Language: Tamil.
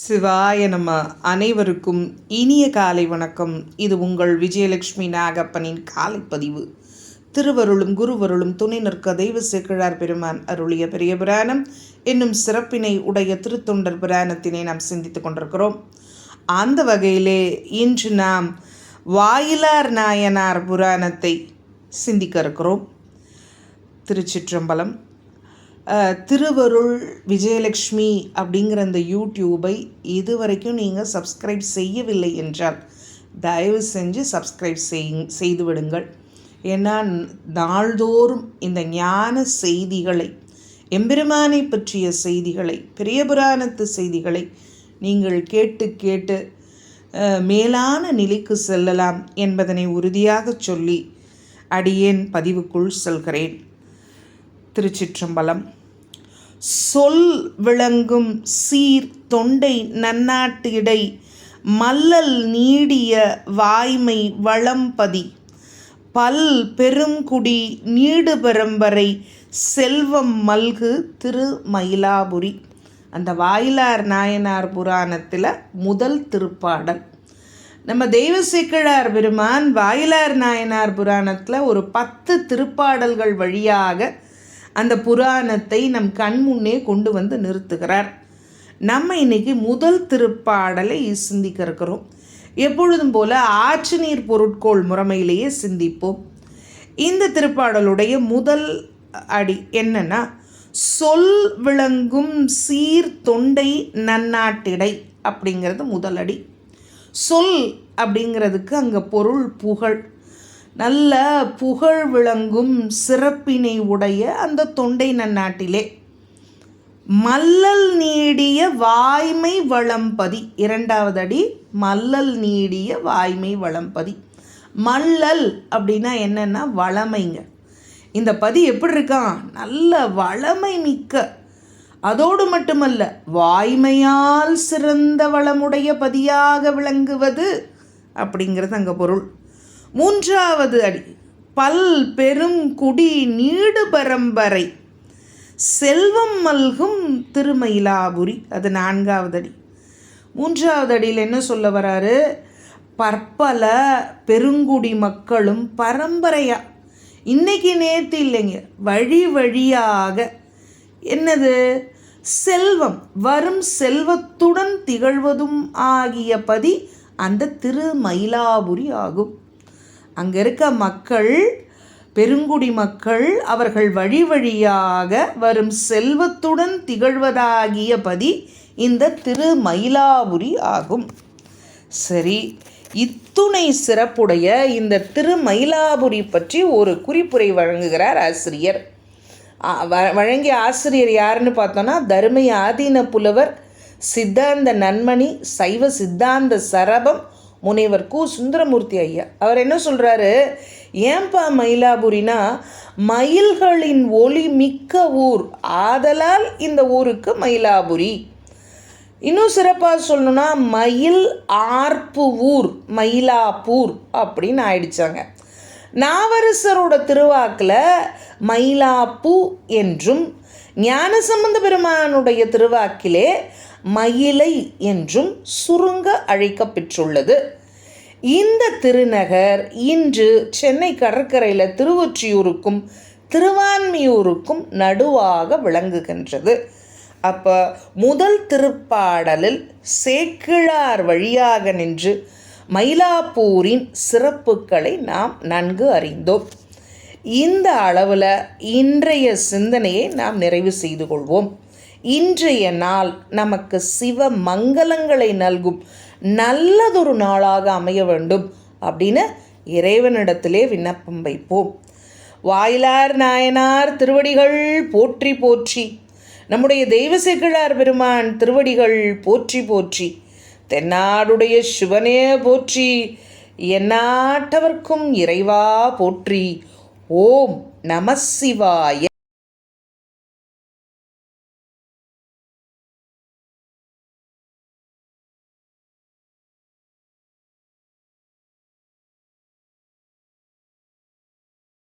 சிவாய நம்ம அனைவருக்கும் இனிய காலை வணக்கம். இது உங்கள் விஜயலட்சுமி நாகப்பனின் காலை பதிவு. திருவருளும் குருவருளும் துணை நிற்க தெய்வ சேக்கிழார் பெருமான் அருளிய பெரிய புராணம் என்னும் சிறப்பினை உடைய திருத்தொண்டர் புராணத்தினை நாம் சிந்தித்து கொண்டிருக்கிறோம். அந்த வகையிலே இன்று நாம் வாயிலார் நாயனார் புராணத்தை சிந்திக்க இருக்கிறோம். திருச்சிற்றம்பலம். திருவருள் விஜயலட்சுமி அப்படிங்கிற அந்த யூடியூபை இதுவரைக்கும் நீங்கள் சப்ஸ்கிரைப் செய்யவில்லை என்றால் தயவு செஞ்சு சப்ஸ்கிரைப் செய்து விடுங்கள். ஏன்னா நாள்தோறும் இந்த ஞான செய்திகளை, எம்பெருமானை பற்றிய செய்திகளை, பெரிய புராணத்து செய்திகளை நீங்கள் கேட்டு கேட்டு மேலான நிலைக்கு செல்லலாம் என்பதனை உறுதியாக சொல்லி அடியேன் பதிவுக்குள் செல்கிறேன். திருச்சிற்றம்பலம். சொல் விளங்கும் சீர் தொண்டை நன்னாட்டு இடை மல்லல் நீடிய வாய்மை வளம்பதி பல் பெருங்குடி நீடு பரம்பரை செல்வம் மல்கு திரு மயிலாபுரி. அந்த வாயிலார் நாயனார் புராணத்தில் முதல் திருப்பாடல். நம்ம தெய்வ சேக்கிழார் பெருமான் வாயிலார் நாயனார் புராணத்தில் ஒரு 10 திருப்பாடல்கள் வழியாக அந்த புராணத்தை நம் கண்முன்னே கொண்டு வந்து நிறுத்துகிறார். நம்ம இன்னைக்கு முதல் திருப்பாடலை சிந்திக்க இருக்கிறோம். எப்பொழுதும் போல ஆற்று நீர் பொருட்கோள் முறைமையிலேயே சிந்திப்போம். இந்த திருப்பாடலுடைய முதல் அடி என்னன்னா, சொல் விளங்கும் சீர் தொண்டை நன்னாட்டிடை அப்படிங்கிறது முதல் அடி. சொல் அப்படிங்கிறதுக்கு அங்கே பொருள் புகழ். நல்ல புகழ் விளங்கும் சிறப்பினை உடைய அந்த தொண்டை நன்னாட்டிலே மல்லல் நீடிய வாய்மை வளம்பதி. இரண்டாவது அடி மல்லல் நீடிய வாய்மை வளம்பதி. மல்லல் அப்படின்னா என்னன்னா வளமைங்க. இந்த பதி எப்படி இருக்கான்? நல்ல வளமை மிக்க. அதோடு மட்டுமல்ல, வாய்மையால் சிறந்த வளமுடைய பதியாக விளங்குவது அப்படிங்கிறது அங்கே பொருள். மூன்றாவது அடி பல் பெரும் குடி நீடு பரம்பரை செல்வம் மல்கும் திருமயிலாபுரி. அது நான்காவது அடி. மூன்றாவது அடியில் என்ன சொல்ல வராரு? பற்பல பெருங்குடி மக்களும் பரம்பரையா, இன்னைக்கு நேற்று இல்லைங்க, வழி வழியாக என்னது செல்வம், வரும் செல்வத்துடன் திகழ்வதும் ஆகிய பதி அந்த திருமயிலாபுரி ஆகும். அங்கே இருக்க மக்கள், பெருங்குடி மக்கள், அவர்கள் வழி வழியாக வரும் செல்வத்துடன் திகழ்வதாகிய பதி இந்த திருமயிலாபுரி ஆகும். சரி, இத்துணை சிறப்புடைய இந்த திருமயிலாபுரி பற்றி ஒரு குறிப்புரை வழங்குகிறார் ஆசிரியர். வழங்கிய ஆசிரியர் யாருன்னு பார்த்தோன்னா, தருமை ஆதீன புலவர், சித்தாந்த நன்மணி, சைவ சித்தாந்த சரபம் முனைவர் கு. சுந்தரமூர்த்தி ஐயா. அவர் என்ன சொல்கிறாரு? ஏன்பா மயிலாபுரினா, மயில்களின் ஒளி மிக்க ஊர் ஆதலால் இந்த ஊருக்கு மயிலாபுரி. இன்னும் சிறப்பாக சொல்லணும்னா மயில் ஆர்ப்பு ஊர், மயிலாப்பூர் அப்படின்னு ஆயிடுச்சாங்க. நாவரசரோட திருவாக்கில் மயிலாப்பூ என்றும், ஞானசம்பந்த பெருமானுடைய திருவாக்கிலே மயிலை என்றும் சுருங்க அழைக்கப்பெற்றுள்ளது. இந்த திருநகர் இன்று சென்னை கடற்கரையில் திருவொற்றியூருக்கும் திருவான்மியூருக்கும் நடுவாக விளங்குகின்றது. அப்போ முதல் திருப்பாடலில் சேக்கிழார் வழியாக நின்று மயிலாப்பூரின் சிறப்புகளை நாம் நன்கு அறிந்தோம். இந்த அளவில் இன்றைய சிந்தனையை நாம் நிறைவு செய்து கொள்வோம். இன்றைய நாள் நமக்கு சிவ மங்களங்களை நல்கும் நல்லதொரு நாளாக அமைய வேண்டும் அப்படின்னு இறைவனிடத்திலே விண்ணப்பம் வைப்போம். வாயிலார் நாயனார் திருவடிகள் போற்றி போற்றி, நம்முடைய தெய்வ சேக்கிழார் பெருமான் திருவடிகள் போற்றி போற்றி, தென்னாடுடைய சிவனே போற்றி, எந்நாட்டவர்க்கும் இறைவா போற்றி. ஓம் நம சிவாய.